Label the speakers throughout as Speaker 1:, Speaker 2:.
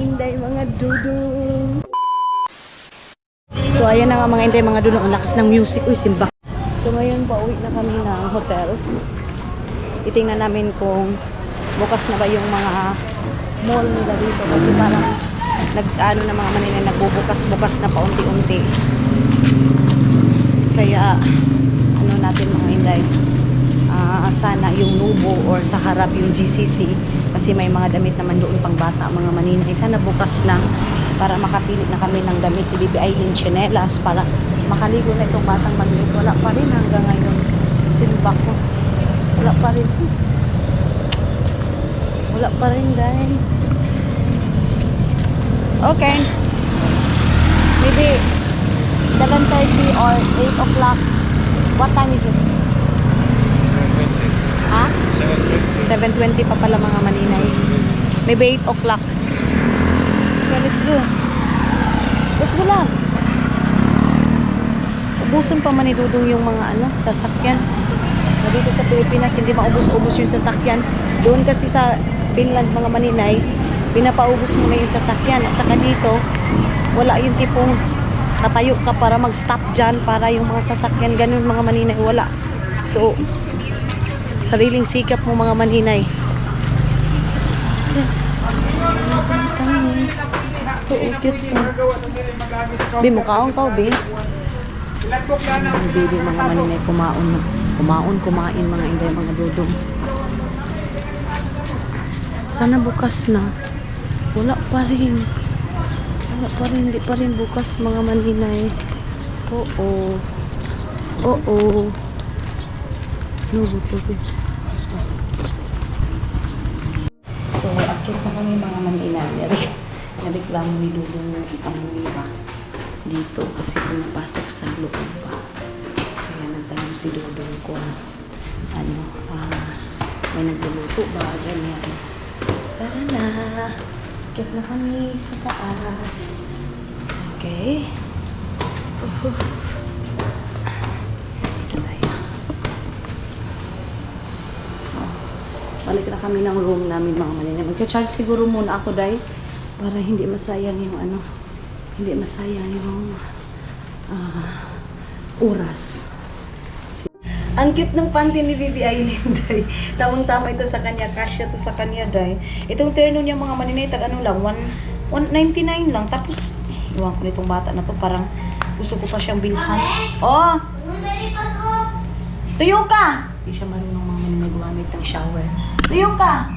Speaker 1: inday, mga dudong. So ayan na nga mga inday, mga dudong. Ang lakas ng music. Uy, simba. So ngayon pauwi na kami ng hotel. Titingnan namin kung bukas na ba yung mga mall nila dito. Kasi parang nag-ano na mga Manila, nagbubukas-bukas na paunti-unti. Kaya ano natin mga inday, sana yung Nubo or sa harap yung GCC, kasi may mga damit naman doon pang bata mga maninay. Sana bukas na para makapili na kami ng damit ni Bibi Aileen, tsinelas para makaligo na itong batang maliit. Wala pa rin hanggang ngayon. Silba ko. Wala pa rin siya. Wala pa rin dahil. Okay. Maybe 7:30 or 8 o'clock. What time is it? Ha? 7:20 pa pala mga maninay. Maybe 8 o'clock. Okay, let's go. Let's go lang. Ubuson pa man idudong yung mga sasakyan. Dito sa Pilipinas, hindi maubos-ubos yung sasakyan. Doon kasi sa Finland mga maninay, pinapaubos mo na yung sasakyan. At saka dito, wala yung tipong tatayo ka para mag-stop dyan para yung mga sasakyan. Ganun mga maninay, wala. So, sariling sikap mo mga maninay. Cute na. Bi, mukhaon ka, Bi. Baby, mga maninay, kumain mga inday, mga dudong. Sana bukas na. Wala pa rin. Hindi pa rin bukas mga maninay. Oo. No, buto. So, akit na kami mga maninay. Nareklamo ni Dudong yung ikamulira dito kasi pumapasok sa loob pa. Kaya nagtanong si Dudong kung may nagluluto ba, ganyan. Tara na, akit na kami sa taas. Okay. Balik na kami ng room namin mga maninay. Mag-charge siguro muna ako dahil para hindi masayang yung oras. Ang cute ng panty ni Bibi Aileen dahil tamang-tama ito sa kanya, kasya to sa kanya dahil itong terno niya mga maninay, lang 199 lang. Tapos iwan ko nitong bata na to, parang gusto ko pa siyang bilhan. Oh! Tuyo ka! Hindi siya marunong mga maninay gumamit ng shower. Tuyo ka!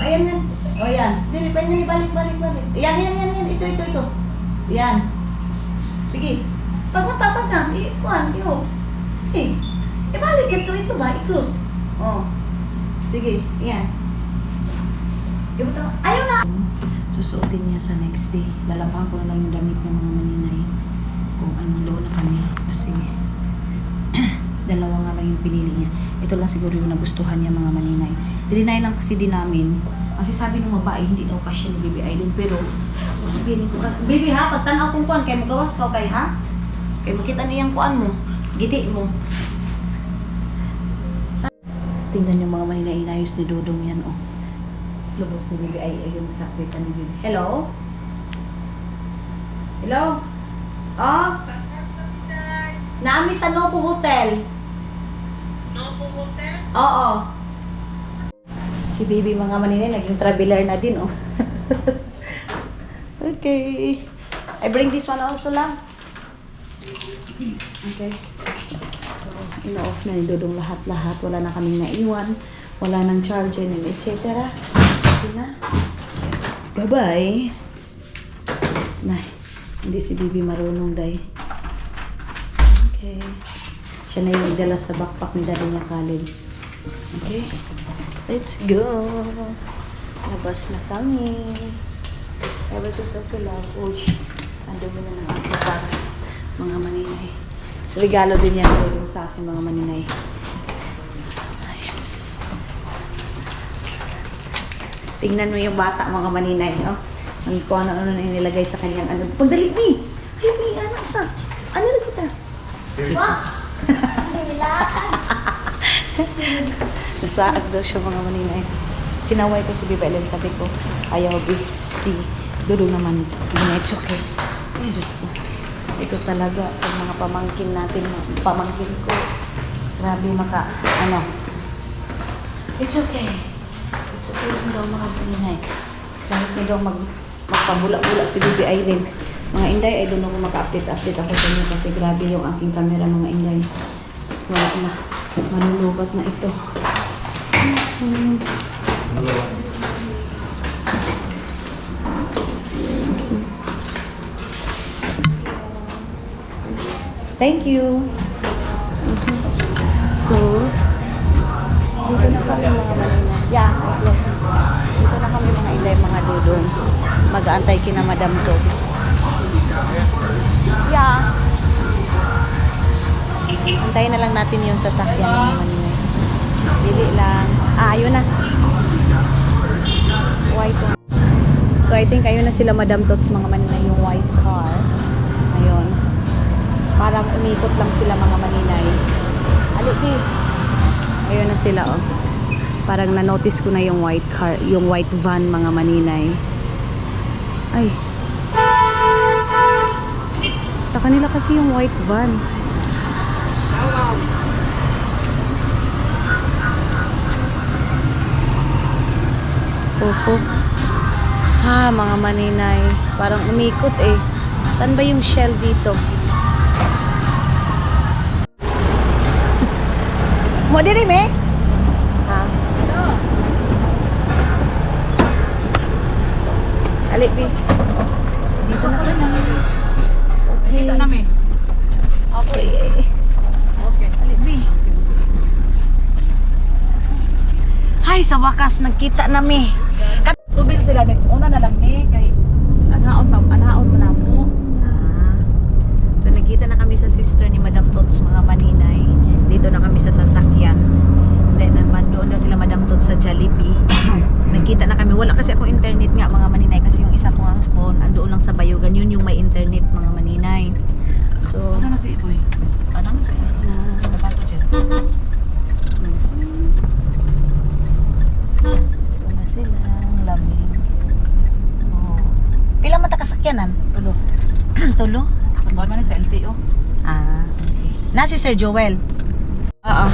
Speaker 1: Ayan yan. O yan. Hindi, balik. Yan. Ito. Yan. Sige. Pagod na. Iyo. Sige. Ibalik ito ba? I-close. O. Sige. Yan. Ayaw na! Susuotin niya sa next day. Lalabahan ko na lang yung damit ng mga maninay. Kung anong loon na kami. Kasi dalawa nga lang yung pinili niya. Ito lang siguro yung nagustuhan niya mga maninay. Dininay lang kasi din namin. Kasi sabi ng babae, hindi daw kasya ni Bibi Aileen. Pero, bilhin ko ka. Bibi ha, pagtanaw kong kuhan, kaya magawas ka kay ha? Kaya makita niyang kuhan mo. Giti mo. Tingnan yung mga maninay, inayos ni Dudong yan, oh. Lubos ni Bibi ay yung sakritan ni Bibi. Hello? Oh? Naami sa Novo Hotel. Novo Hotel? Oo. Si Bibi mga maninay, naging traveler na din, oh. Okay. I bring this one also lang. Okay. So, ino-off na ni Dudong lahat-lahat. Wala na kaming naiwan. Wala nang charger and etc. Okay na. Bye-bye. Nay, hindi si Bibi marunong, day. Okay. Siya na yung idala sa backpack ni Daddy niya, Khalid. Okay. Let's go. Labas na kami. Everything's okay lang. Uy, ando mo na ng aking para mga maninay. So, regalo din yan tulong sa akin mga maninay. Yes. Tingnan mo yung bata mga maninay. Oh. Ang kung ano na inilagay sa kanyang ano. Pagdali, Mi! Ay, Mi, anak sa. Ano na kita? Nasaag daw siya mga maninay. Sinaway ko si Biba Ellen, sabi ko, ayaw si Dudong naman. It's okay. Ay, Diyos ko. Ito talaga, ang mga pamangkin natin, pamangkin ko, grabe it's okay. It's okay lang daw mga paninay. Kahit na daw magpabula-bula si Bibi Aileen. Mga Inday, I don't know kung maka-update ako sa inyo kasi grabe yung aking camera mga Inday. Wala na. Manulubat na ito. Thank you. So, dito na kami mga Manila. Yeah, yes. Dito na kami mga Inday, mga Dudong. Mag-aantay kina Madam Tots. Yeah. Antayin na lang natin yung sasakyan mga Manila. Dili lang. Ayun na. White one. So, I think ayun na sila Madam Tots mga Manila, yung white car. Ayun. Parang umikot lang sila mga Maninay. Aliki. Ayun na sila oh. Parang na-notice ko na yung white car, yung white van mga Maninay. Ay. Sa kanila kasi yung white van. Opo. Ha, mga Maninay. Parang umikot eh. Saan ba yung shell dito? Mo diri me? Ha? Ali bi. Dito na kami. Okay.
Speaker 2: Dito kami.
Speaker 1: Okay.
Speaker 2: Okay.
Speaker 1: Ali bi. Hay, sa wakas nagkita nami.
Speaker 2: Tubig sila ni. Una na lang ni kay anaon mo na mo.
Speaker 1: So nagkita na kami sa sister ni Madam Tots mga Maninay. Dito na kami sa sasakyan. Then naman doon daw sila Madam Tots sa Jollibee. Nagkita na kami. Wala kasi akong internet nga mga Maninay kasi yung isa ko ang phone andoon lang sa Bayugan. Yun yung may internet mga Maninay. So
Speaker 2: Asa na si Iboy? Anong si? Kabato dyan.
Speaker 1: Ito na sila. Ang lamig. Oh. Pila man ta kasakyanan?
Speaker 2: Tulo.
Speaker 1: Tulo?
Speaker 2: Sa kuwan man ni sa LTO.
Speaker 1: Ah, okay. Na si Sir Joel. Oo.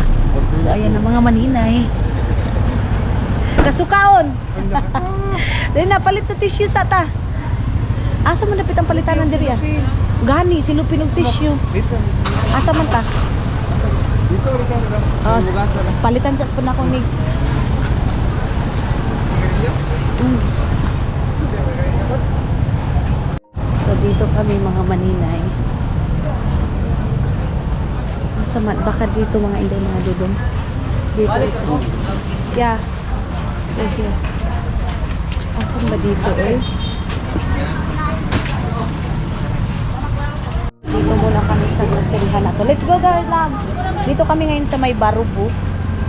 Speaker 1: So ayan na mga Maninay. Kasukaon. Dahil napalit na tissue sa ta. Asa man dapit ang palitan ng diri ah? Gani silupin og tissue. Asa man ta?
Speaker 3: Dito.
Speaker 1: Oh, palitan sa pun ako ni. So dito kami mga Maninay. Sama, baka dito mga Inday mga Dudong. Dito is yeah. Stay here. Asan ba dito eh? Dito muna kami sa groceryhan na to. Let's go there, love. Dito kami ngayon sa may Barubu.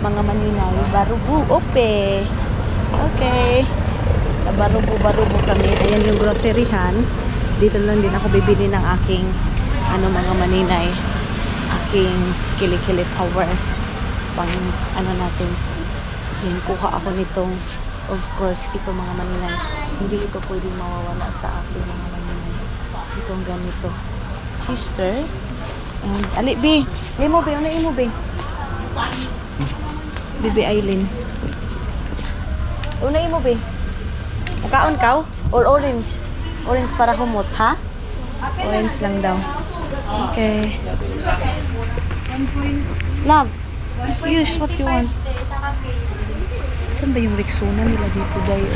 Speaker 1: Mga Maninay. Barubu. Ope. Okay. Sa Barubu kami. Ayan yung groceryhan. Dito lang din ako bibili ng aking mga Maninay. Aking kilikili power pang natin yan, kuha ako nitong of course ito mga Maninay, hindi ito pwedeng mawawala sa akin mga Maninay, itong ganito sister and ali bi, imo bi, ano imo bi Bibi Aileen una imo bi makaon ka or orange para humot ha, orange lang daw. Okay. Love, use what you want. Saan ba yung Rexona nila dito, guys?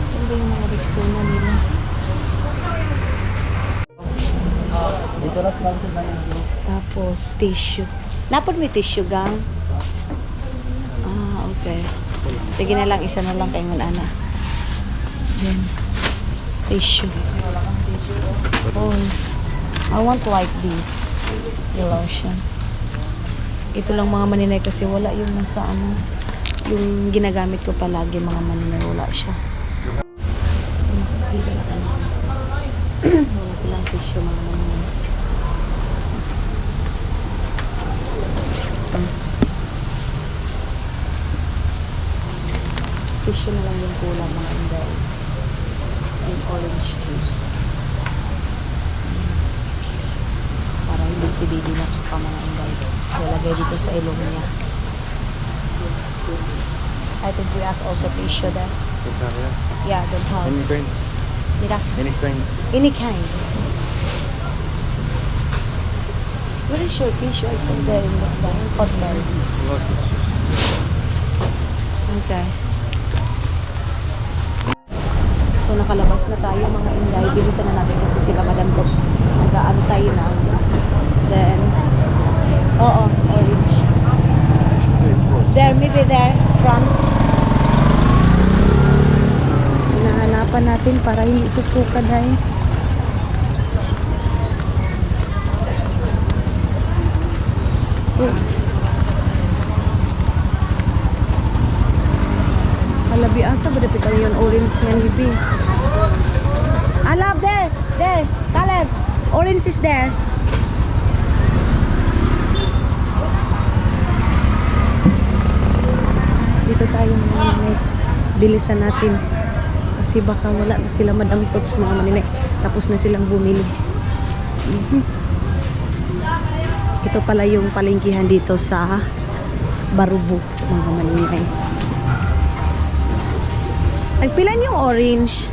Speaker 1: Saan ba yung mga Rexona nila?
Speaker 3: Dito lang sila ito na yun.
Speaker 1: Tapos, tissue. Napod may tissue, gang? Ah, okay. Sige na lang, isa na lang kayo ana. Then, tissue. Oh. I want like this. The lotion. Ito lang mga Maninay kasi wala yung nasa yung ginagamit ko palagi mga Maninay, wala siya. So, nakapila na kami. Wala silang tissue mga Maninay. cashew na lang yung kulang mga inday. And orange juice. Para hindi si baby masuka mga inday. Lalagay dito sa ilong niya. I think we ask also tissue there. Yeah, don't have.
Speaker 3: Any kind.
Speaker 1: Mira,
Speaker 3: Any kind.
Speaker 1: any kind. Where is your tissue? I saw there in the pot there. Okay. So nakalabas na tayo mga inday. Bilisan na natin kasi sila Madam Tox nag-aantay na. Then, oo, orange. There, maybe there, front. Hinahanapan natin para hindi susuka dahil. Oops. Halabi asa ba dapat yun orange yan bibi? I love there, Caleb. Orange is there. Dito tayo mga bilisan natin kasi baka wala na sila Madam Tots mga maninay, tapos na silang bumili. Ito pala yung palengkihan dito sa Barubo mga maninay. Nagpilan yung orange.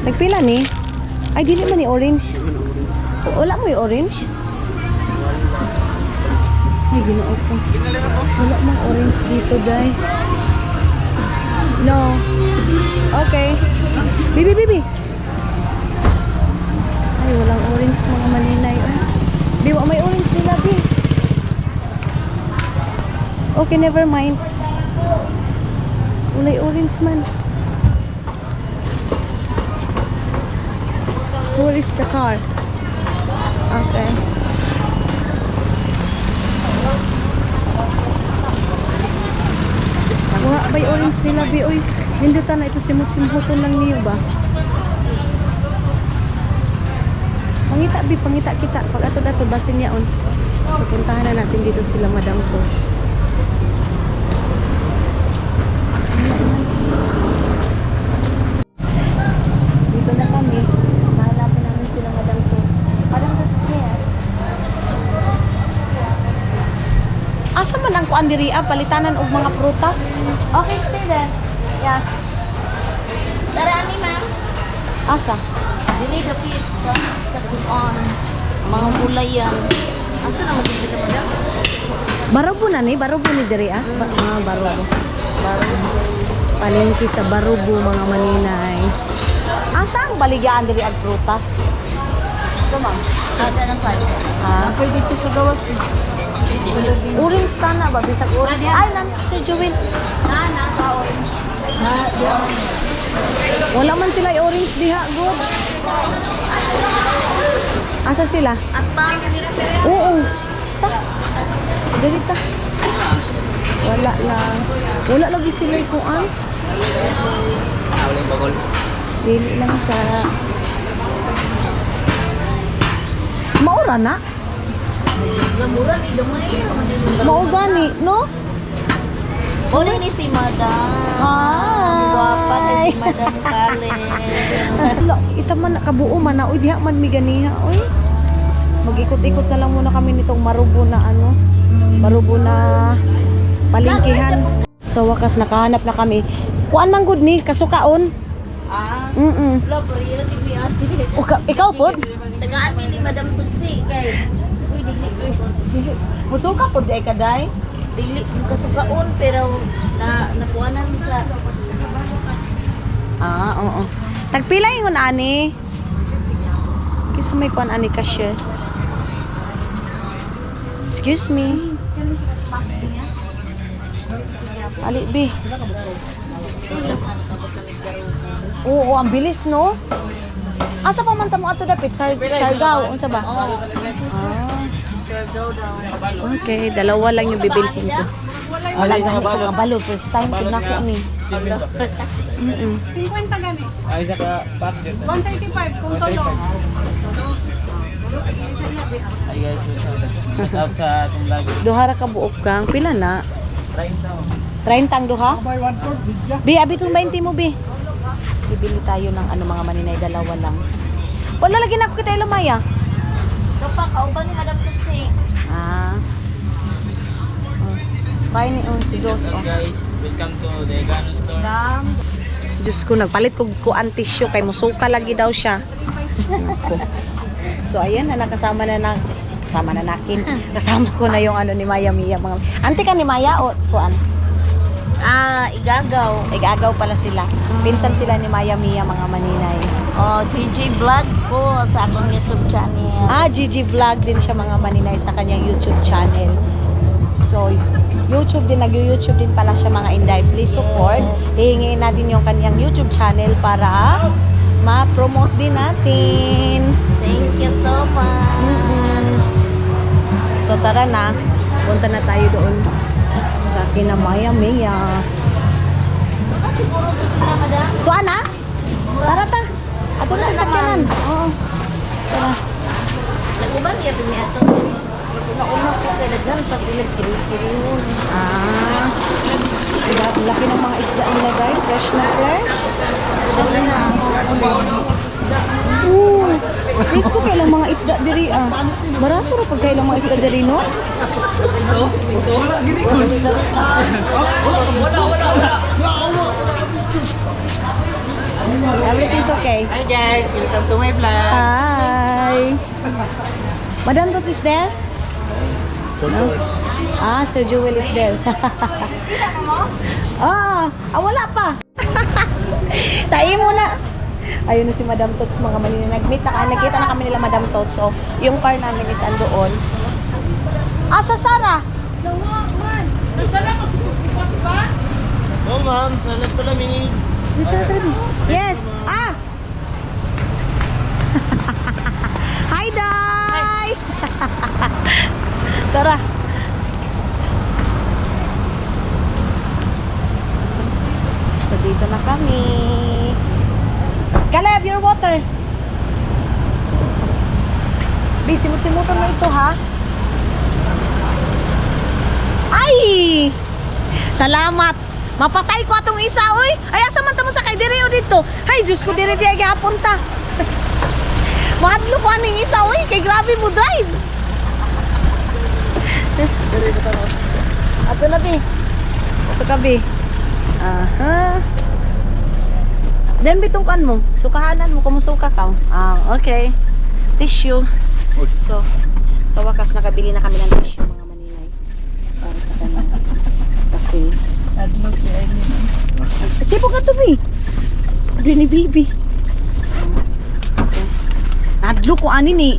Speaker 1: Nagpilan eh. Ay di naman yung orange. Wala mo yung orange? Ay, ginoo ko. Wala mang orange dito, day. No. Okay. Bibi. Ay, walang orange mga maninay. Ay, di ba may orange nila, bi? Okay, never mind. Walay orange man. Where is the car? Okay. Wala ba yung orange nila, bi? Uy, hindi ta na ito simut-simuton lang niyo ba? Pangita, bi, pangita kita. Pag ato-ato basin niya on. So, puntahan na natin dito sila Madam Tots. Dito na kami. Mahanapin namin sila Madam Tots. Madam Tots niya. Asa man ang kuan diri palitanan og mga prutas? Okay, stay there. Yeah.
Speaker 2: Tara, ani, ma'am.
Speaker 1: Asa?
Speaker 2: Dili dapit sa on. Mga gulay yan. Asa na mo sila, madam?
Speaker 1: Barubo na ni, Barubo ni diri Barubo. Palengke sa Barubo mga maninay. Asa ang baligyan diri ag prutas? Ito ma'am.
Speaker 2: Kada ng pan.
Speaker 1: Ha?
Speaker 2: Pwede dito sa gawas.
Speaker 1: Orange tana ba bisag orange? Ay, nan si Joel.
Speaker 2: Na, ka-orange.
Speaker 1: Wala man sila orange diha, good. Asa sila?
Speaker 2: At pa,
Speaker 1: Oo. Ta. Dili ta. Wala lang. Wala lagi sila kuan. Dili lang sa maura na.
Speaker 2: namura ni dumay.
Speaker 1: Mao gani, no?
Speaker 2: Ole ni si madam.
Speaker 1: Hi.
Speaker 2: Guwapa na si madam Kalen.
Speaker 1: Wala, isa man nakabuo man na uy diha man mi ganiha uy. Mag-ikot-ikot na lang muna kami nitong Marubo na ano, Marubo na palengkehan. Sa wakas nakahanap na kami. Kuan man gud ni kasukaon.
Speaker 2: Ah,
Speaker 1: Mm.
Speaker 2: love real ni Biati.
Speaker 1: Ikaw pod?
Speaker 2: Tagaan mi ni Madam Tutsi kay. Uy, dili.
Speaker 1: Musuka pod ay kaday.
Speaker 2: Dili kasukaon pero napuanan sa
Speaker 1: Oo. Tagpila ingon ani. Kisa may kuan ani cashier. Excuse me. Ali bi. Oo, ang bilis no. Asa pa man ta mo ato dapit sa Siargao unsa ba?
Speaker 2: oh,
Speaker 1: Ah,
Speaker 2: go down.
Speaker 1: okay, dalawa lang yung bibilhin ko. Wala gani ko kabalo first time ko nako ni.
Speaker 4: 50 gani.
Speaker 3: Ay, saka back dyan.
Speaker 4: 135 kung tolo.
Speaker 3: Ay guys, shout out sa akong vlog.
Speaker 1: Duha ra ka buok kang pila na.
Speaker 3: Try sa
Speaker 1: 30 ang duha?
Speaker 3: Buy 1/4 bigya.
Speaker 1: Bi, abi itong 20 mo, Bi. Bibili tayo ng ano mga maninay, dalawa lang. Wala lagi na ako kita ilamaya.
Speaker 2: So pa, kauban ni Madam Tutsi.
Speaker 1: Ah. Bye ni si Diyos.
Speaker 3: Guys, welcome to the Gano store.
Speaker 1: Diyos ko, nagpalit ko ang tissue kay musuka lagi daw siya. So ayan na nakasama na nakin. Kasama ko na yung ano ni Maya Mia mga. Ante ka ni Maya o kuan?
Speaker 2: Igagaw.
Speaker 1: Igagaw pala sila. Pinsan sila ni Maya Mia mga maninay.
Speaker 2: Oh, GG Vlog ko sa aking YouTube channel.
Speaker 1: Gigi Vlog din siya mga maninay sa kanyang YouTube channel. So, YouTube din, nag-YouTube din pala siya mga Inday. Please support. Hihingin natin yung kanyang YouTube channel para ma-promote din natin.
Speaker 2: Thank you so much.
Speaker 1: So, tara na. Punta na tayo doon sa kina Maya Mia.
Speaker 2: Siguro dito na, Madam.
Speaker 1: Tuan na? Tara ta. Ato na nagsakyanan. Oo. Tara.
Speaker 2: Naguban niya din niya ito. Una-una ko kaya dyan, pag kiri-kiri yun.
Speaker 1: Laki ng mga isda nila guys. Fresh na fresh.
Speaker 2: Dali na ako.
Speaker 1: Please ko kailang mga isda diri barato ra pag kailang mga isda diri no? Everything's okay.
Speaker 3: Hi guys, welcome to my vlog.
Speaker 1: Hi. Madam Tot is there? No? Sir Jewel is there. Wala pa. Tayo muna. Ayun na si Madam Tots mga manina. Nagkita na kami nila Madam Tots. So, yung car namin is andoon. Sa Sara?
Speaker 3: Oh ma'am, salad pala mini.
Speaker 1: Yes. Hi, Day! Tara. So, dito na kami. Caleb, your water. Simut-simutan mo ito, ha? Ay! Salamat! Mapatay ko atong isa, oy! Ay, asa man tamo sa kay dire o dito? Ay, Diyos ko, dire di ay gapunta. Mahadlo ko aning isa, oy! Kay grabe mo drive! Ato na, Bi. Ato ka, Bi. Aha. Then bitong kan mo, sukahanan mo, kumusuka ka. Okay. Tissue. So, sa wakas nakabili na kami ng tissue mga maninay. Para sa kanya. Kasi,
Speaker 3: Adlog si Aileen.
Speaker 1: sipo ka to, Bi. Ano ni Bibi? Okay. Nadlo ko ani ni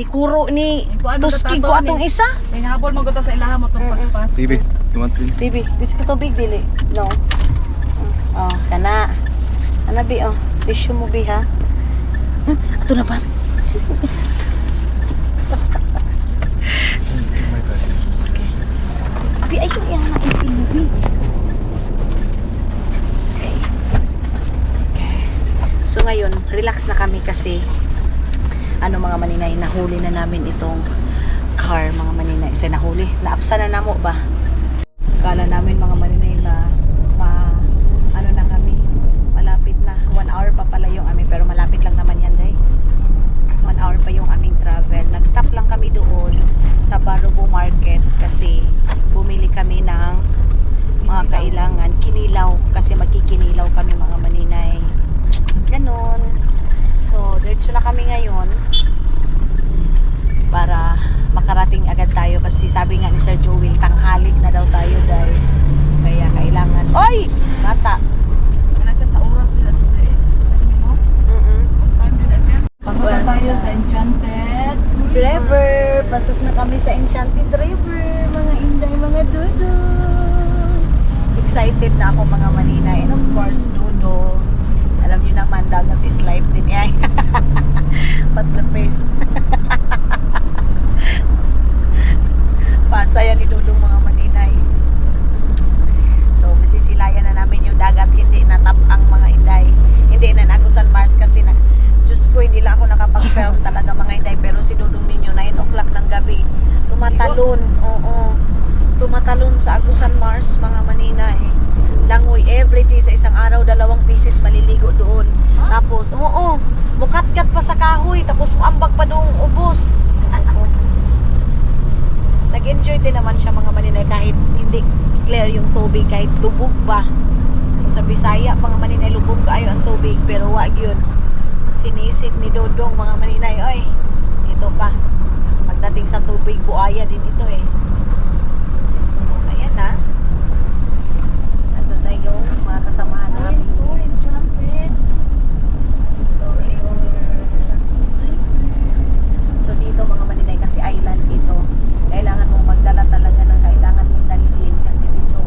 Speaker 1: Kuro ni Tuski ko atong isa.
Speaker 3: May habol mo sa ilaha mo itong paspas.
Speaker 4: Bibi, tumantin.
Speaker 1: Bibi, bis ko tubig dili. No. Kana. Ana Bi, tissue mo, Bi, ha? Ato na ba? Sipo. Okay. Bi, ay yung yan na mo, Bi. Okay. So ngayon, relax na kami kasi mga maninay, nahuli na namin itong car, mga maninay. Isa nahuli. Naapsa na namo ba? Kala namin mga maninay na na kami. Malapit na. 1 hour pa pala yung amin. Pero malapit lang naman yan, day. 1 hour pa yung aming travel. Nag-stop lang kami doon sa Barubo Market kasi bumili kami ng mga kailangan. Kinilaw. Kasi magkikinilaw kami mga maninay. Ganon. So, diretso na kami ngayon para makarating agad tayo kasi sabi nga ni Sir Joel, tanghalik na daw tayo dahil kaya kailangan. Oy! Bata!
Speaker 3: Kaya siya sa oras sila sa mo. Time din na siya. Pasok na tayo sa Enchanted.
Speaker 1: Driver! Pasok na kami sa Enchanted River, mga inday, mga dudo. Excited na ako mga manina. And of course, dudo. Alam niyo naman, dagat is life din yan. What the face? Pasaya ni Dudong mga maninay. So, masisilayan na namin yung dagat. Hindi natap ang mga inday. Hindi na nagusan Mars kasi Diyos ko, hindi lang ako nakapag-film talaga mga inday. Pero si Dudong ninyo, 9 o'clock ng gabi, tumatalon. Oo. Tumatalon sa misis maliligo doon. Tapos, oo, mukat-kat pa sa kahoy, tapos ambag pa doong ubos. Nag-enjoy din naman siya mga maninay kahit hindi clear yung tubig, kahit lubog pa. Sa Bisaya, mga maninay, lubog kayo ang tubig, pero wag yun. Sinisip ni Dodong mga maninay, oy, ito pa. Pagdating sa tubig, buaya din ito eh. Ayan na. Ando na yung mga kasamahan namin. So dito mga maninay, kasi island ito. Kailangan mong magdala talaga ng kailangan mong dalhin kasi medyo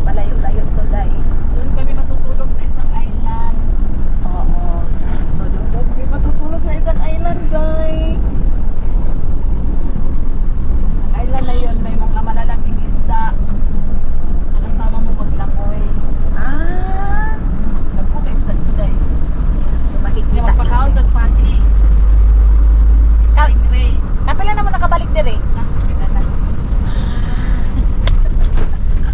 Speaker 1: malayo-layo ito dahil.
Speaker 3: Doon kami matutulog sa isang island.
Speaker 1: Oo. So doon kami matutulog sa isang island, guys.
Speaker 3: Ang island na yun, may mga malalaking isda. Kasama mo maglakoy.
Speaker 1: Ah.
Speaker 3: Nagkukay sa today.
Speaker 1: So
Speaker 3: Hindi
Speaker 1: makikita
Speaker 3: magpakaon
Speaker 1: natin.
Speaker 3: kag pati.
Speaker 1: Ka-
Speaker 3: Stingray.
Speaker 1: Kapila naman nakabalik din eh.
Speaker 3: Nakikita na.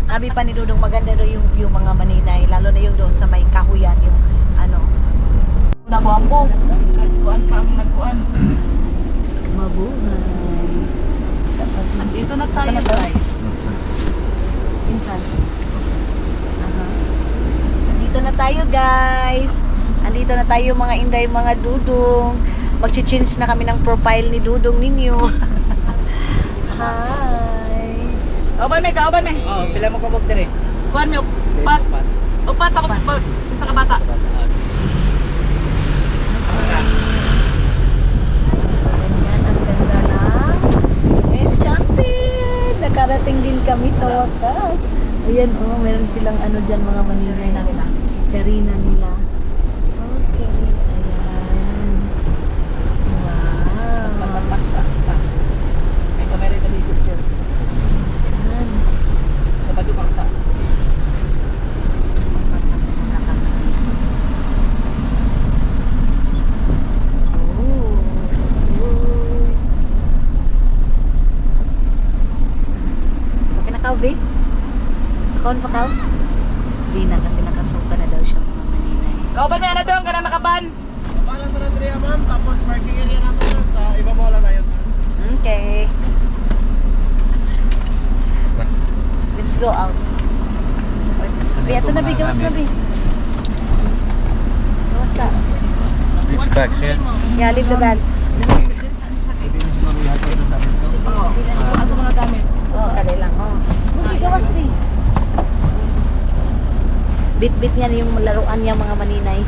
Speaker 1: Sabi pa ni Dudong maganda daw yung view mga maninay, lalo na yung doon sa may kahuyan, yung ano.
Speaker 3: Nakuha po. Nagkuhan pa ang nagkuhan.
Speaker 1: Mabuhay. Sa
Speaker 3: Dito na tayo guys.
Speaker 1: Pinsan. Aha. Andito na tayo guys. Andito na tayo mga inday, mga Dudong. Magchi-change na kami ng profile ni Dudong ninyo. Hi.
Speaker 3: Kauban may, kauban may.
Speaker 4: Oh, pila mo kabog dire.
Speaker 3: Kuhan may upat. Upat ako sa kabasa.
Speaker 1: Ayan, ang ganda lang. Enchanted! Nakarating din kami sa wakas. Ayan, oh, meron silang ano dyan mga maninay.
Speaker 3: Serena nila.
Speaker 1: Serena nila. Okay, ayan. Wow.
Speaker 3: Magpapaksa pa. May kamera na dito dyan.
Speaker 1: Ayan.
Speaker 3: Sa badumang ta.
Speaker 1: Oh. Okay na ka, Be? Sukon pa ka? Hindi na kasi nakasuka na daw siya mga maninay.
Speaker 3: Kauban may ano doon, kanang nakaban.
Speaker 4: Paano ta dire ma'am? Tapos parking area nato sir sa iba mo wala na yun.
Speaker 1: Okay. Let's go out. Be, ito na, Be. Gawas na, Be. Gawas na.
Speaker 5: Leave the bags here.
Speaker 1: Yeah, leave the bag.
Speaker 3: Oo. Asa mo na gamit?
Speaker 1: Oo, kali lang. Oh. Okay, gawas, Be. Bit-bit niya yung laruan niya mga maninay.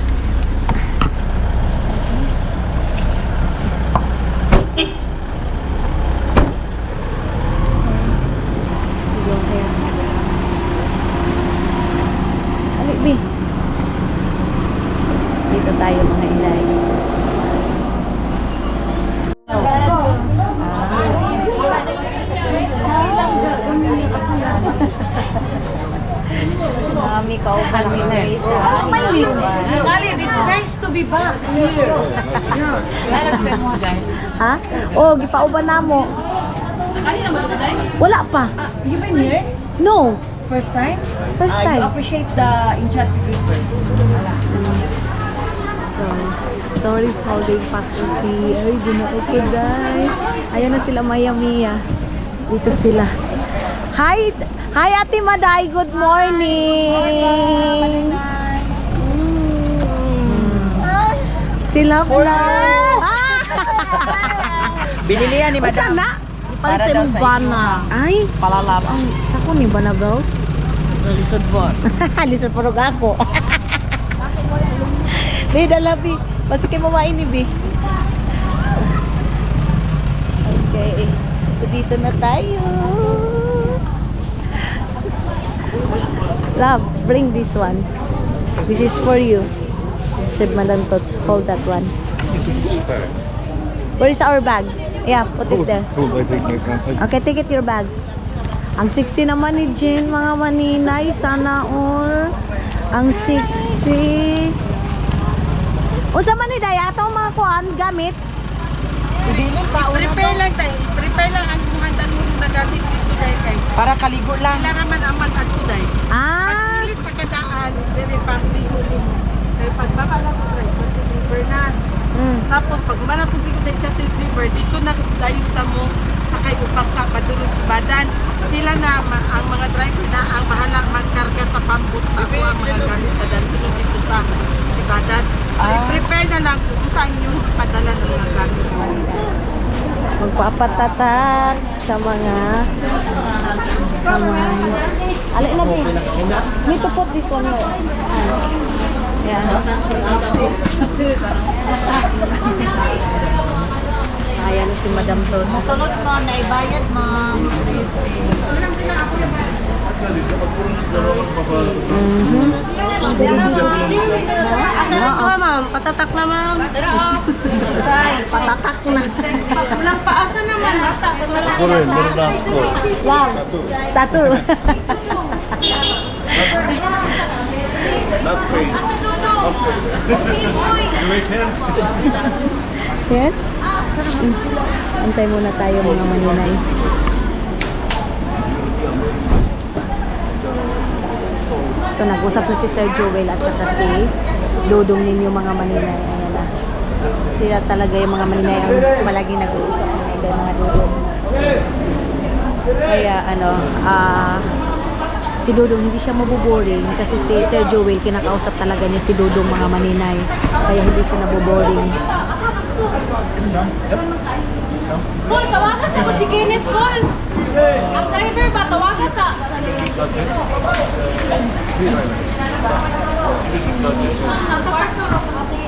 Speaker 1: Ali, Be. Dito tayo mga inay.
Speaker 2: Mami, kauban ni Marisa.
Speaker 1: Oh, my name.
Speaker 3: Kalib, it's nice to be back here.
Speaker 1: Ha? Oh, gipauban na mo.
Speaker 3: Kanina mo ito dahil?
Speaker 1: Wala pa.
Speaker 3: You been here?
Speaker 1: No.
Speaker 3: First time?
Speaker 1: First
Speaker 3: You
Speaker 1: time.
Speaker 3: appreciate the enchanted river.
Speaker 1: So, Doris holding faculty. Ay, di na okay, guys. Ayan na sila, Maya Mia. Dito sila. Hi! Hi, Ate Maday. Good morning. Sila pala.
Speaker 4: Binili yan ni
Speaker 1: Saan na?
Speaker 4: Para
Speaker 1: Para
Speaker 4: daw
Speaker 1: sa
Speaker 4: sa
Speaker 1: Bana. Ay,
Speaker 4: Palalab.
Speaker 1: ang sako ni Bana Girls.
Speaker 4: Lisod mo.
Speaker 1: Lisod porog ako. Be, dalabi. Basta kayo mawain ni Be. Okay. So, dito na tayo. Love, bring this one. This is for you. Said Madam Tots, hold that one. Where is our bag? Yeah, put it there.
Speaker 5: I take my company.
Speaker 1: Okay, take it your bag. Ang sexy naman ni Jen, mga maninay. Sana all. Ang sexy. Unsa man ni Daya, atong mga kuan gamit.
Speaker 6: Prepare lang tayo. Prepare lang ang kuhantan mo na gamit dito tayo kay.
Speaker 4: Para kaligo lang.
Speaker 6: Kailangan man aman at tunay.
Speaker 1: Ah,
Speaker 6: Pag sa kadaan, dire pang ligo mo. Kay pagbaba na ko sa Enchanted River na. Tapos pag umana ko sa Enchanted River, dito na dayon ta mo sa kay upang ka padulong si Badan. Sila na ang mga driver na ang bahala magkarga sa pambot sa ako ang mga gamit na dalhin dito sa si Badan. So i-prepare na lang kung saan nyo padala ng mga gamit.
Speaker 1: Magpapatatak sa mga alay na din. Need to put this one more. Yan. Ayan na si Madam Tots.
Speaker 2: Sunod mo, naibayad mo. Asarap pa, ma'am. Patatak na, ma'am.
Speaker 1: Patatak na.
Speaker 6: Walang paasa naman.
Speaker 1: Wow. Tattoo.
Speaker 5: Not crazy.
Speaker 1: Yes? Antay muna tayo mga maninay. So nag-usap na si Sir Joel at saka si Dudong ninyo mga maninay. Ayan na. Sila talaga yung mga maninay ang palagi nag-uusap ng mga Dudong. Kaya si Dudong hindi siya maboboring kasi si Sir Joel kinakausap talaga niya si Dudong mga maninay. Kaya hindi siya naboboring.
Speaker 2: Col, tawagas na si Kenneth, Col. Ang driver ba, tawagas sa...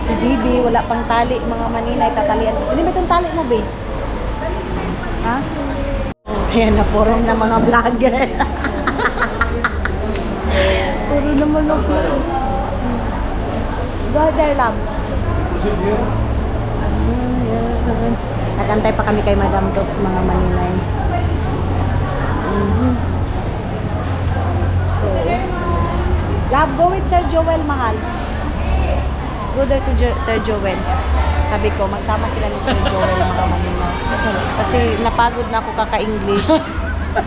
Speaker 1: Si Bibi, wala pang tali mga maninay, tatalian. Ano ba itong tali mo, babe? Ha? Oh, ayan na, puro na mga vlogger. Puro na mga vlogger. Go there, love. Nakantay pa kami kay Madam Tots mga maninay. So, love, go with Sir Joel, mahal. Go there to Sir Joel. Sabi ko, magsama sila ni Sir Joel mga maninay. Kasi napagod na ako kaka-English.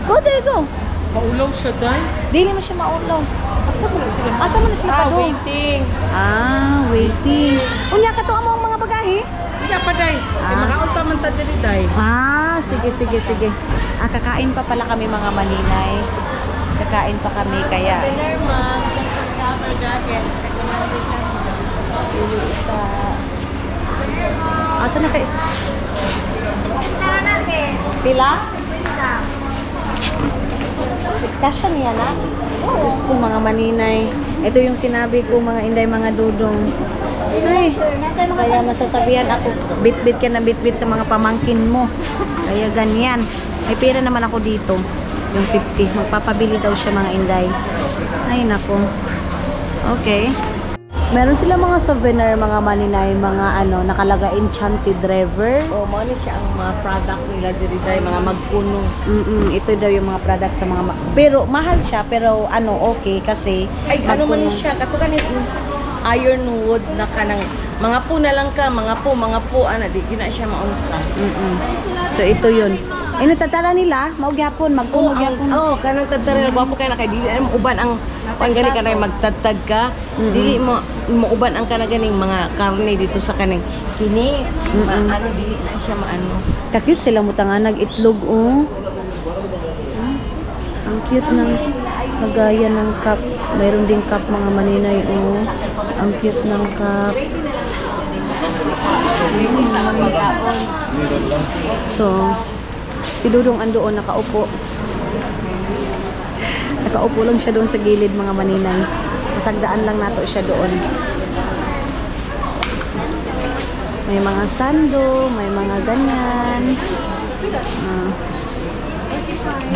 Speaker 1: Go there, go.
Speaker 6: Maulaw siya, Day.
Speaker 1: Dili mo siya maulaw. Asa mo na sila pa doon?
Speaker 6: Waiting.
Speaker 1: Waiting. Unya ka to ang mga bagahe?
Speaker 6: Hindi pa, Day. Mga unta man ta diri, Day.
Speaker 1: Sige. Kakain pa pala kami mga maninay. Kakain pa kami kaya.
Speaker 2: Dinner, ma'am. Sa cover goggles. Recommended lang.
Speaker 1: Sa... Asa na kayo?
Speaker 2: Tara natin.
Speaker 1: Pila? Kasya niya na? Diyos ko mga maninay. Ito yung sinabi ko mga inday mga dudong. Ay, kaya masasabihan ako, bit-bit ka na bit-bit sa mga pamangkin mo. Kaya ganyan. May pera naman ako dito. Yung 50. Magpapabili daw siya mga inday. Ay, nako. Okay. Meron sila mga souvenir, mga maninay, mga nakalaga Enchanted River.
Speaker 3: Mo ni siya ang mga product nila diri day, mga magpuno.
Speaker 1: Ito daw yung mga products sa mga pero mahal siya, pero okay kasi
Speaker 3: Ay, ano man siya, kato ganit ironwood na kanang mga po na lang ka, mga po, di gina siya maunsa.
Speaker 1: So ito yun. Natatala nila, maugyapon, magpuno gyapon.
Speaker 3: Kanang tadtari na gwapo kay na kay dili mo uban ang gani ka na magtadtad ka. Dili mo uban ang kanaganing mga karne dito sa kaning kini. Dili na siya maano.
Speaker 1: Kakit sila mo tanganag itlog Ang cute ng kagaya ng cup. Mayroon ding cup mga maninay Ang cute ng cup. So, si Dudong andoon nakaupo. Nakaupo lang siya doon sa gilid mga maninay. Masagdaan lang nato siya doon. May mga sando, may mga ganyan.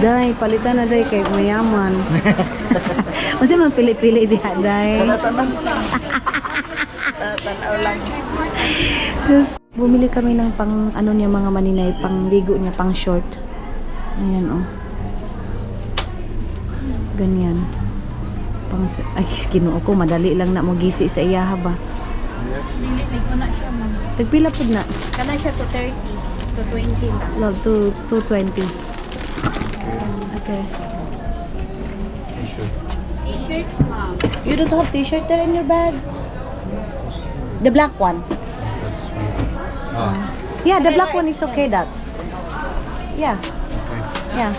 Speaker 1: Day, palitan na day kay mayaman. Kasi man pili-pili diha day.
Speaker 3: Tanaw lang.
Speaker 1: Just bumili kami ng pang niya mga maninay, pang ligo niya, pang short. Ayan ganyan. Ay, kinuo ko, madali lang na mo gisi sa iyaha ba?
Speaker 6: Ligo na siya, ma'am.
Speaker 1: Tagpila po na?
Speaker 6: Kana siya to 30 to 20 na.
Speaker 1: Love, to 220. Okay.
Speaker 6: T-shirts, ma'am.
Speaker 1: You don't have t-shirt there in your bag? The black one.
Speaker 5: Oh,
Speaker 1: Yeah, the black one is okay, that. Yeah. Yeah.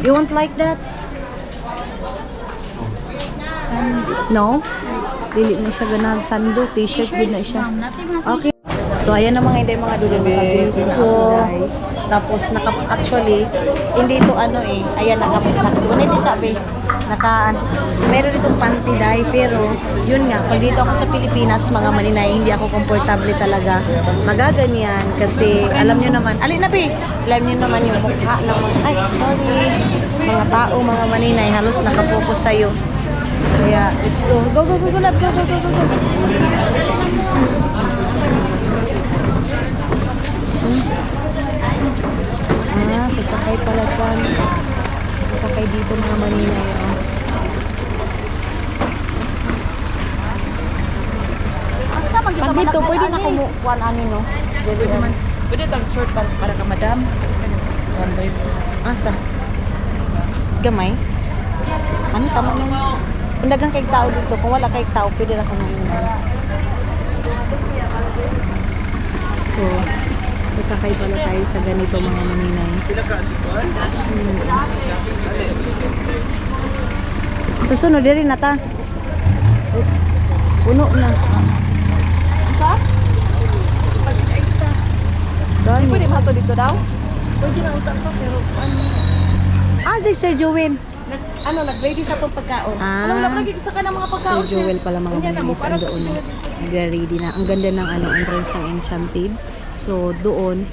Speaker 1: You won't like that? No? Dili na siya ganang sando, t-shirt din na siya. Okay. So ayan na mga hindi mga dulo nakabihis ko. Tapos actually hindi to ano eh. Ayan naka sabi. Meron itong panty dye pero yun nga pag dito ako sa Pilipinas mga maninay hindi ako komportable talaga magaganyan kasi alam niyo naman alam niyo naman yung mukha ng mga tao mga maninay halos nakafocus sa iyo. Kaya let's go love go. Sasakay pala dyan. Sasakay dito mga maninay. Pag dito, pwede na kumukuhan ano, no?
Speaker 2: Pwede naman. Pwede tag short para ka madam. 100.
Speaker 1: Asa? Gamay? Ano tama nyo? Kung dagang kay tao dito, kung wala kay tao, pwede na kumukuhan. So, masakay pala tayo sa ganito mga maninay. Susunod din na ta. Puno na. Dami.
Speaker 2: Pwede ba ito dito daw?
Speaker 3: Pwede na utang pa pero ano?
Speaker 1: Di Sir Joel.
Speaker 3: Nag-ready sa itong pagkaon.
Speaker 2: Anong lagi sa ka ng mga pagkaon,
Speaker 1: Sir Joel pala mga maninay sa doon. Nagre-ready na. Ang ganda ng entrance ng Enchanted. So, doon,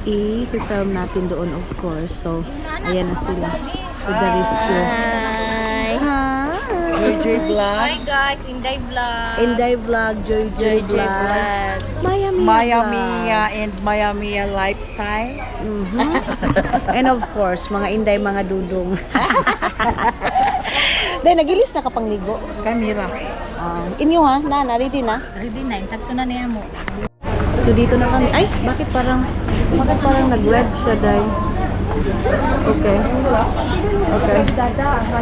Speaker 1: i-film natin doon of course. So, ayan na sila. To the rescue. Hi!
Speaker 3: Joy Vlog.
Speaker 2: Hi guys, Inday Vlog.
Speaker 1: Inday Vlog, Joy Vlog. Maya
Speaker 3: Mia and Maya Mia Lifestyle.
Speaker 1: And of course, mga Inday, mga dudong. Dahil, nagilis na kapang ligo.
Speaker 3: Camera.
Speaker 1: Inyo ha? Ready na?
Speaker 2: Ready na, insakto na niya mo.
Speaker 1: So dito na kami. Ay, bakit parang nag-red siya, Day? Okay.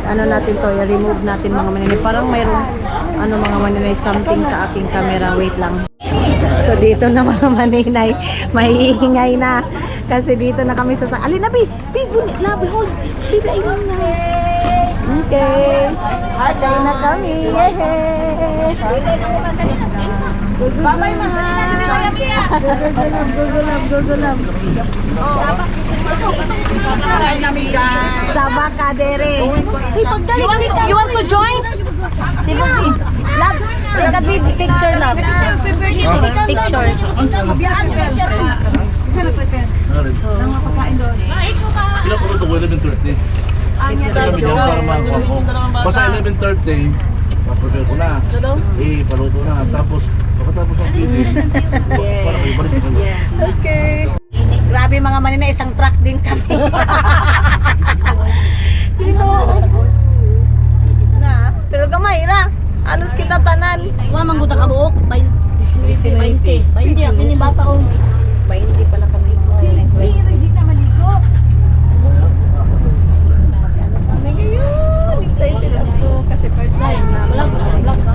Speaker 1: Ano natin to? I-remove natin mga maninay. Parang mayroong mga maninay something sa aking camera. Wait lang. So dito na mga maninay. Mahiingay na. Kasi dito na kami sa... Alin na, Bi! Labi, hold! Bibi, ayun na. Okay. Okay na kami. Yehey!
Speaker 2: Bye-bye, mahal.
Speaker 1: Gugulab. Sabak ka, dere.
Speaker 2: You want to join?
Speaker 1: Love, take a big picture, love. Picture.
Speaker 7: Pila pa ito, 11:30. Sabi niya, para makakuha ko. Basta 11:30, prepare ko na. Paluto na. Tapos, pagkatapos ang feeling, para kayo balik ko.
Speaker 1: Okay. Grabe mga manina, isang truck din kami. Pero gamay ra. Alos kita tanan.
Speaker 2: Wa mangguta ka buok. 20. 20 ako ni bata o.
Speaker 1: 20 pala kami.
Speaker 2: Ready na maligo.
Speaker 1: Ngayon, excited ako kasi first time na
Speaker 2: Vlog ka.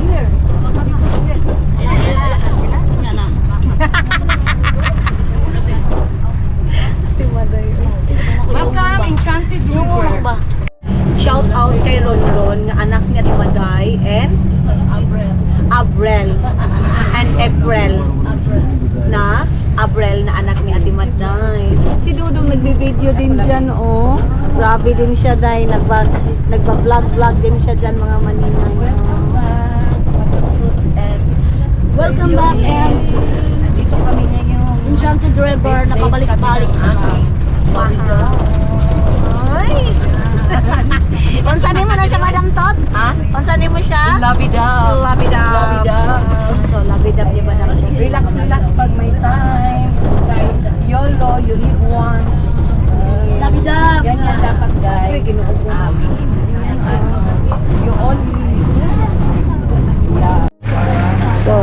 Speaker 1: here.
Speaker 2: Sila nga na. Welcome, Enchanted River.
Speaker 1: Shout out kay Ronron, anak ni Ate Maday, and Abrel and April na Abrel na anak ni Ate Maday. Si Dudong nagbi-video din dyan, oh. Grabe din siya, Day. Nagba-vlog din siya dyan, mga maninay.
Speaker 2: Welcome back, Ems. Dito kami ngayon. Enchanted River, nakabalik-balik kami.
Speaker 1: Ay! Unsa nimo na siya, Madam Tots?
Speaker 3: Ha?
Speaker 1: Unsa nimo siya?
Speaker 3: Labidab.
Speaker 1: Labidab. So, labidab ni Madam Tots.
Speaker 3: Relax pag may time. YOLO, you live once.
Speaker 2: Labidab.
Speaker 3: Ganyan dapat, guys. You only.
Speaker 1: So,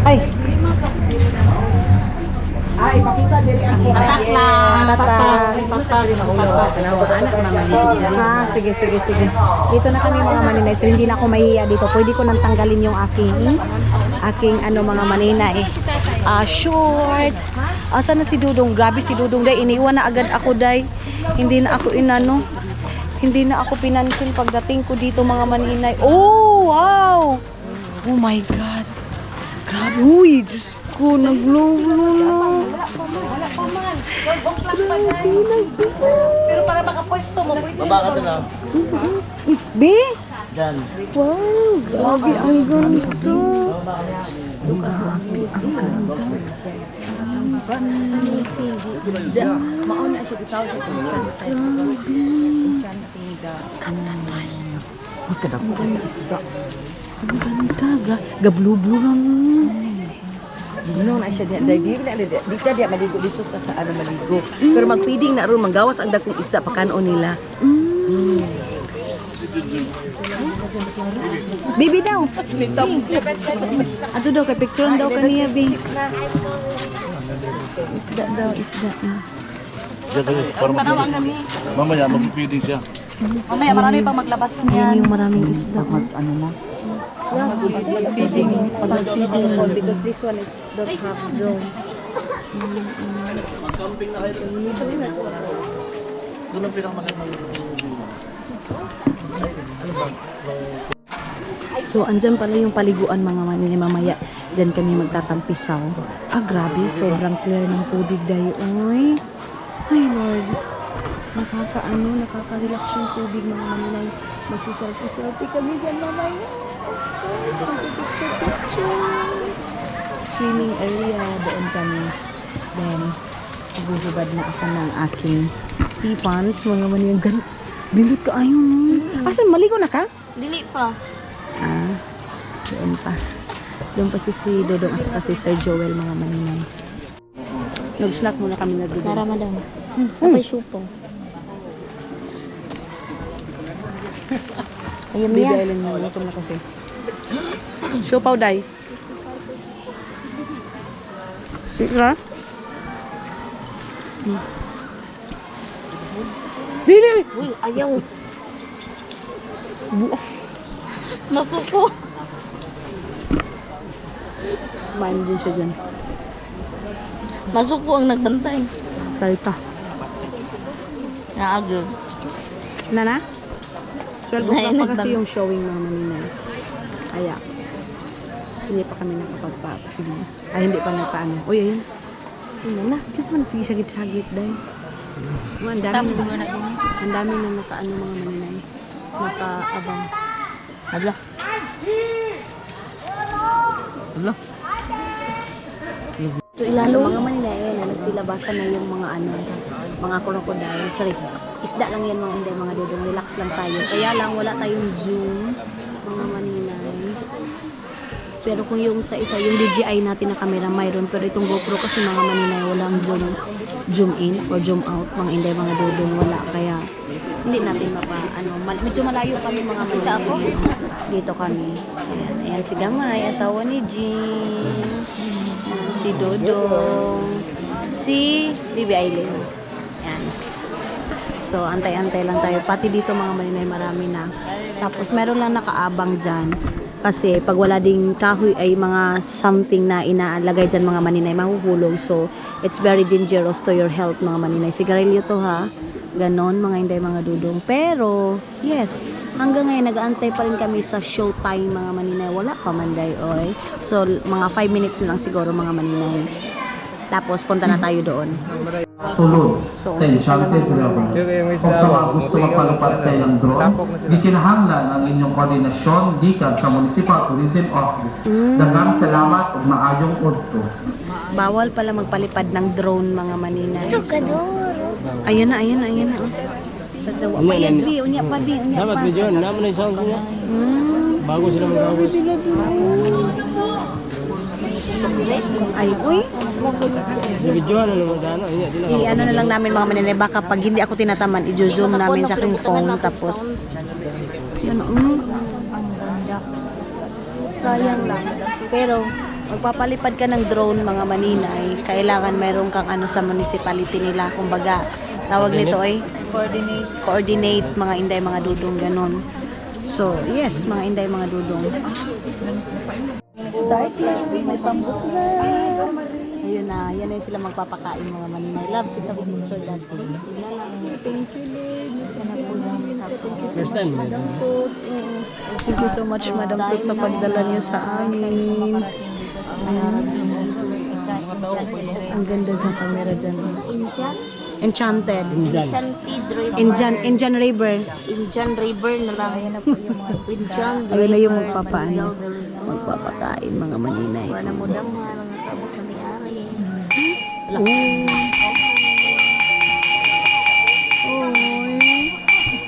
Speaker 1: ay!
Speaker 3: Ay, pakita diri ako.
Speaker 1: Patak.
Speaker 3: Anak na maliit.
Speaker 1: Ah, sige. Dito na kami mga maninay. So, hindi na ako mahihiya dito. Pwede ko nang tanggalin yung aking mga maninay. Short. Asa na si Dudong? Grabe si Dudong, day. Iniwan na agad ako, day. Hindi na ako pinansin pagdating ko dito, mga maninay. Oh, wow! Oh my God. Grabe. Uy, Diyos ko, naglow-low.
Speaker 3: Pero para makapwesto mo, pwede.
Speaker 4: Baba ka na.
Speaker 1: Be?
Speaker 4: Diyan.
Speaker 1: Wow, grabe ang ganda.
Speaker 3: Mauna siya bitawag sa
Speaker 1: Ang ganda. Gablu-blu lang.
Speaker 3: No na siya di ka dia maligo dito sa ano maligo. Pero mag-feeding na ron manggawas ang dakong isda pakanon nila.
Speaker 1: Baby daw. Ato daw, kay picturean daw kaniya, Bi. Isda daw.
Speaker 7: Diyan kayo, para mamaya mag-feeding siya.
Speaker 2: Mamaya marami pang maglabas niyan.
Speaker 1: Yan yung maraming isda.
Speaker 3: Ano na?
Speaker 2: Pag-feeding.
Speaker 1: Because this one is the half zone.
Speaker 4: Mag-camping na kayo. Doon ang pinakamagandang.
Speaker 1: So, andyan pala yung paliguan, mga maninay. Mamaya, dyan kami magtatampisaw. Grabe. Sobrang clear ng tubig dahil. Ay, Lord. Nakaka-relax yung tubig, mga maninay. Magsiselfie-selfie kami dyan, mamaya. Picture. Swimming area, doon kami. Then, maguhubad na ako ng aking tipans, mga maninay. Bindot ka ayun. Asan, maligo na ka?
Speaker 2: Dili pa.
Speaker 1: Doon pa. Doon pa si Dodong at saka si Sir Joel, mga maninay. Nag-snack muna kami na doon.
Speaker 2: Para madam. Kapay supong. Ayun
Speaker 1: Baby
Speaker 2: yan.
Speaker 1: Island mo, luto na kasi. Siopaw, day. Ika? Dili!
Speaker 2: Uy, ayaw. Masuko.
Speaker 1: Kumain din siya dyan.
Speaker 2: Masuko ang nagbantay.
Speaker 1: Talita.
Speaker 2: Naagod.
Speaker 1: Nana? 12 o'clock pa
Speaker 2: Nainig
Speaker 1: kasi
Speaker 2: ba?
Speaker 1: yung showing, mga maninay. Kaya, hindi pa kami nakapagpa-film. Hindi pa nagpaano. Uy, ayun. Ayun na. Kasi man sige-sagit-sagit, day. Ang dami
Speaker 2: Stop
Speaker 1: na.
Speaker 2: siguro na din.
Speaker 1: Ang dami na nakaano, mga maninay. Nakaabang.
Speaker 3: Habla.
Speaker 1: So, ilalo mga maninay, ayun, nagsilabasan na yung mga crocodile. Charis, isda lang yan, mga hindi, mga dudong. Relax lang tayo. Kaya lang, wala tayong zoom, mga maninay. Pero kung yung sa isa, yung DJI natin na camera, mayroon. Pero itong GoPro kasi, mga maninay, walang zoom in or zoom out. Mga hindi, mga dudong, wala. Kaya, hindi natin medyo malayo kami, mga maninay. Dito kami. Ayan si Gamay, asawa ni Jean. Ayan, si Dodong. Si Baby Aileen. Ayan. So, antay-antay lang tayo. Pati dito, mga maninay, marami na. Tapos, meron lang nakaabang dyan. Kasi, pag wala ding kahoy ay mga something na inaalagay dyan, mga maninay, mahuhulog. So, it's very dangerous to your health, mga maninay. Sigarilyo to, ha? Ganon, mga hindi, mga dudong. Pero, yes, hanggang ngayon, nag-aantay pa rin kami sa showtime, mga maninay. Wala pa man, day, oy. So, mga 5 minutes na lang siguro, mga maninay. Tapos, punta na tayo doon.
Speaker 5: Sulod
Speaker 1: So,
Speaker 5: sa Enchanted River. Kung sa mga gusto magpalipad sa ilang drone, di kinahanglan ang inyong koordinasyon gikan sa Municipal Tourism Office. Daghang salamat ug maayong udto.
Speaker 1: Bawal pala magpalipad ng drone, mga maninay. So, ayan na. Start na. Ayan, Bi. Unya pa.
Speaker 4: Dapat medyo, naman na yung sound niya. Bago sila mag-awit.
Speaker 1: Ay, uy.
Speaker 4: Medyo, ano naman gano'n.
Speaker 1: I-ano na lang namin, mga maninay. Baka pag hindi ako tinataman, i-zoom namin sa aking phone. Tapos, yun, sayang lang. Pero, magpapalipad ka ng drone, mga maninay, kailangan meron kang sa municipality nila. Kumbaga, tawag nito ay coordinate mga inday, mga dudong, ganon. So, yes, mga inday, mga dudong. Start na, may pambut na. Ayun na, yan na sila magpapakain mga maninay. Love, kita po picture dati. Thank you, ladies. Thank you so much, Madam Toots. Thank you so much, Madam Toots, sa pagdala niyo sa amin. Ang ganda dyan, camera dyan. Enchanted. Indian River.
Speaker 2: Indian River na lang. Indian
Speaker 1: Ayun na yung magpapakain mga maninay.
Speaker 2: Wala mo dang mga kabot na may-ari.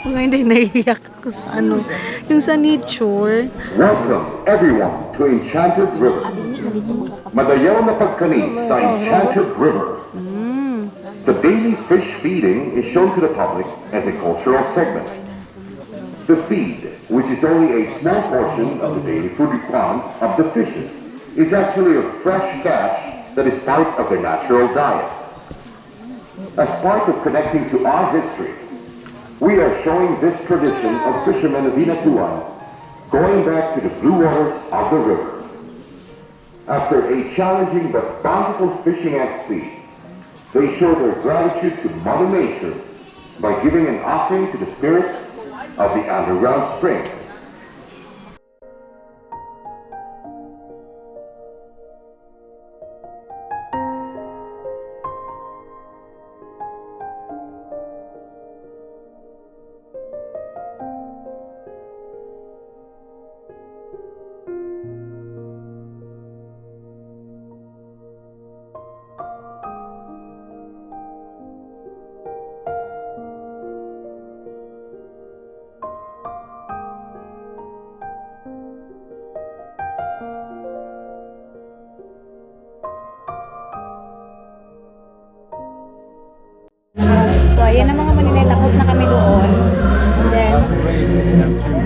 Speaker 1: Mga hindi naiiyak ako sa ano. Yung sa nature.
Speaker 8: Welcome everyone to Enchanted River. Madayaw na pagkani sa Enchanted River. The daily fish feeding is shown to the public as a cultural segment. The feed, which is only a small portion of the daily food requirement of the fishes, is actually a fresh catch that is part of their natural diet. As part of connecting to our history, we are showing this tradition of fishermen of Hinatuan going back to the blue waters of the river. After a challenging but bountiful fishing at sea, they show their gratitude to Mother Nature by giving an offering to the spirits of the underground spring.
Speaker 1: So, ayan na mga maninay. Tapos na kami doon. And then,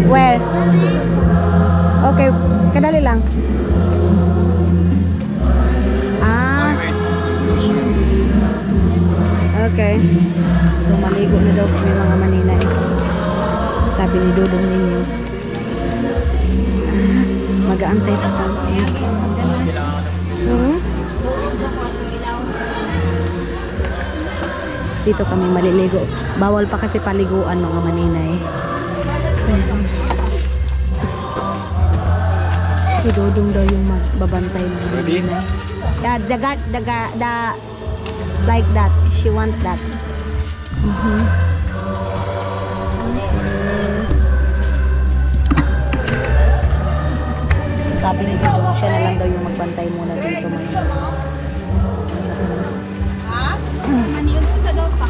Speaker 1: where? Okay, kadali lang. Okay. So, maligo na daw kami mga maninay. Sabi ni Dudong ninyo. Mag-aantay pa kami. Dito kami maliligo. Bawal pa kasi paliguan mga maninay. Si Dodong daw yung magbabantay mga maninay. Yeah, like that. She want that. So sabi ni Dodong, siya na lang daw yung magbantay muna dito mga.
Speaker 2: Maniyog ko sa dota.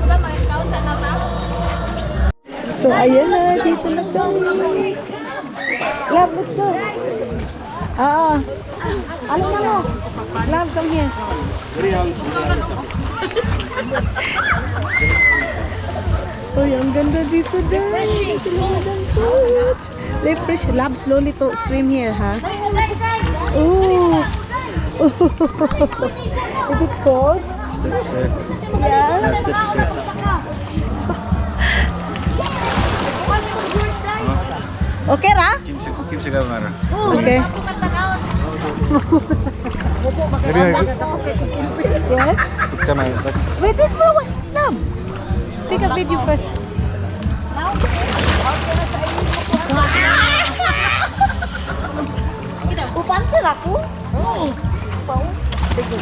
Speaker 2: Wala mag-count sa nata.
Speaker 1: So ayan na, dito na kami. Love, let's go. Alam na mo. Love, come here. Uy, ang ganda dito dahil. Refresh. Love, slowly to swim here, ha? Ooh. Is it cold? Yeah. Okay, ra? Okay. Yes? Wait for a while. Love. Take a video first.
Speaker 2: Upantir ako? Oo. Sige.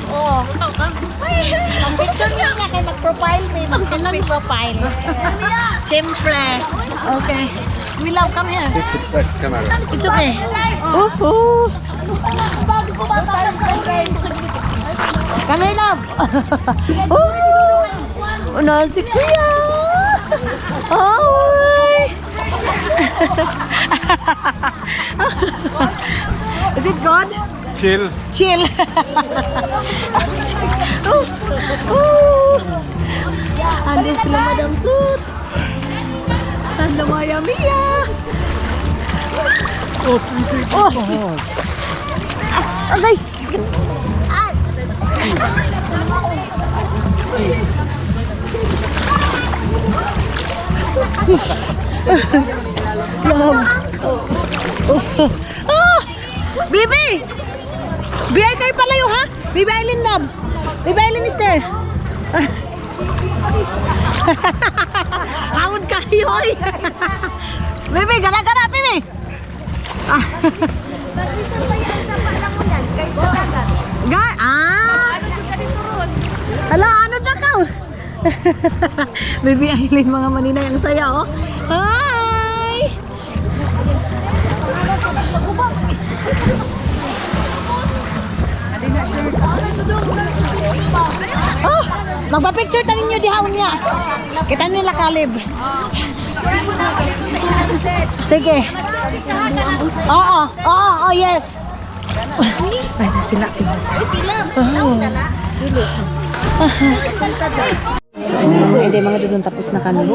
Speaker 2: Oo. Ang picture niya kay mag-profile siya. Mag-profile. Siyempre. Okay. We love, come here. It's okay.
Speaker 1: Oh.
Speaker 2: Come here, love.
Speaker 1: Oh, na si Kuya. Hi. Is it good?
Speaker 4: Chill.
Speaker 1: Andun sila Madam Toots. Saan na Maya Mia? Okay. Love. Oh! Bibi! Biyay kayo palayo ha? Bibi Aileen love. Bibi Aileen is there. Awad kayo eh. Bibi, gana-gana Bibi. Hala, ano na ka? Bibi Aileen, mga maninay ang saya oh. Hi! Oh, magpa-picture ta ninyo dihawon niya. Kita nila kalib. Sige. Oo, yes. Ay, na sila. So, hindi mga dudong tapos na kami.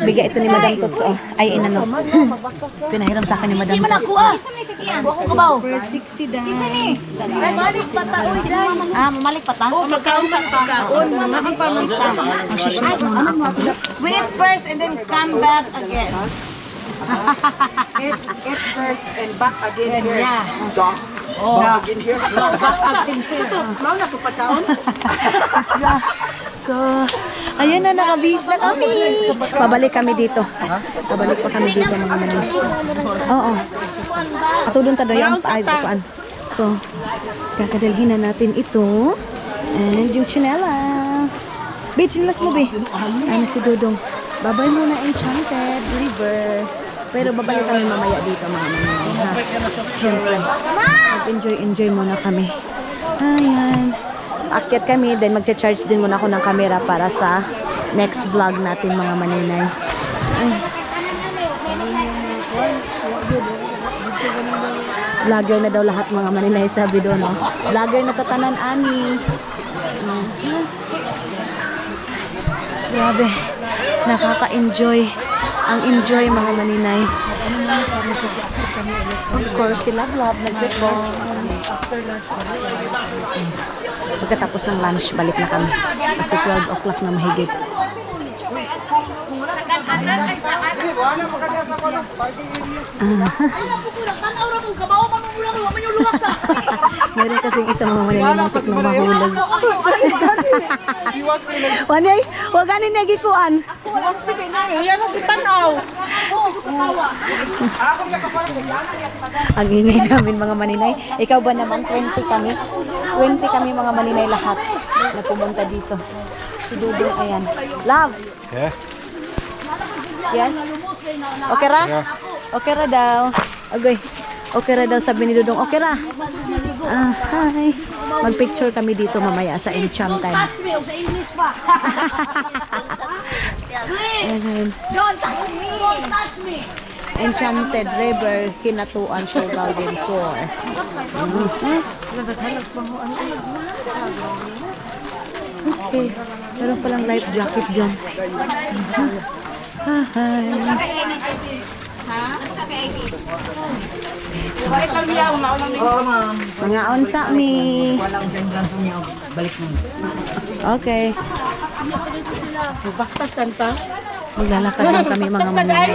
Speaker 1: Bigay ito ni Madam Tots. Oh. Ay, inano. Pinahiram sa akin ni Madam Tots. Super sexy daw. Mamalik pa ta. Mamalik pa ta? Oo, magkaon sa pagkaon. Makapamanta. We eat first and then come back again. Eat first and back again here. Yeah. Oh, back again here. Mau na ko pagkaon. So, ayun na, nakabihis na kami. Pabalik kami dito. Pabalik pa kami dito mga manay. Oo. Atulong ka daw yung paan. So, kakadalhin na natin ito. And yung chinelas. Be, chinelas mo, be. Ano si Dudong. Babay muna Enchanted River. Pero babalik kami mamaya dito mga manay. Ha? Siyempre. Enjoy muna kami. Ayan. Akyat kami, then magcha-charge din muna ako ng camera para sa next vlog natin mga maninay. Vlogger na daw lahat mga maninay, sabi doon. No? Vlogger na tatanan ani. Grabe, nakaka-enjoy. Ang enjoy mga maninay. Of course, si Love nag-report. Pagkatapos ng lunch, balik na kami. Kasi 12 o'clock na mahigit. Meron kasing isa mga maninimatik na mahulog. Wanay, huwag ganin nagikuan. Ang ingay namin mga maninay. Ikaw ba naman? 20 kami. 20 kami mga maninay lahat na pumunta dito. Si Dudong, ayan. Love!
Speaker 4: Yeah.
Speaker 1: Yes? Okay ra? Yeah. Okay ra daw. Okay. Okay ra daw sabi ni Dudong. Okay ra? Hi. Mag-picture kami dito mamaya sa Enchanted.
Speaker 2: Don't touch me! Don't touch me!
Speaker 1: Enchanted River, Hinatuan, Siargao del Sur. Okay. Meron palang life jacket dyan. Hi. Mga onsa mi. Okay.
Speaker 6: Baktas santa.
Speaker 1: Maglalakad lang kami mga mananay.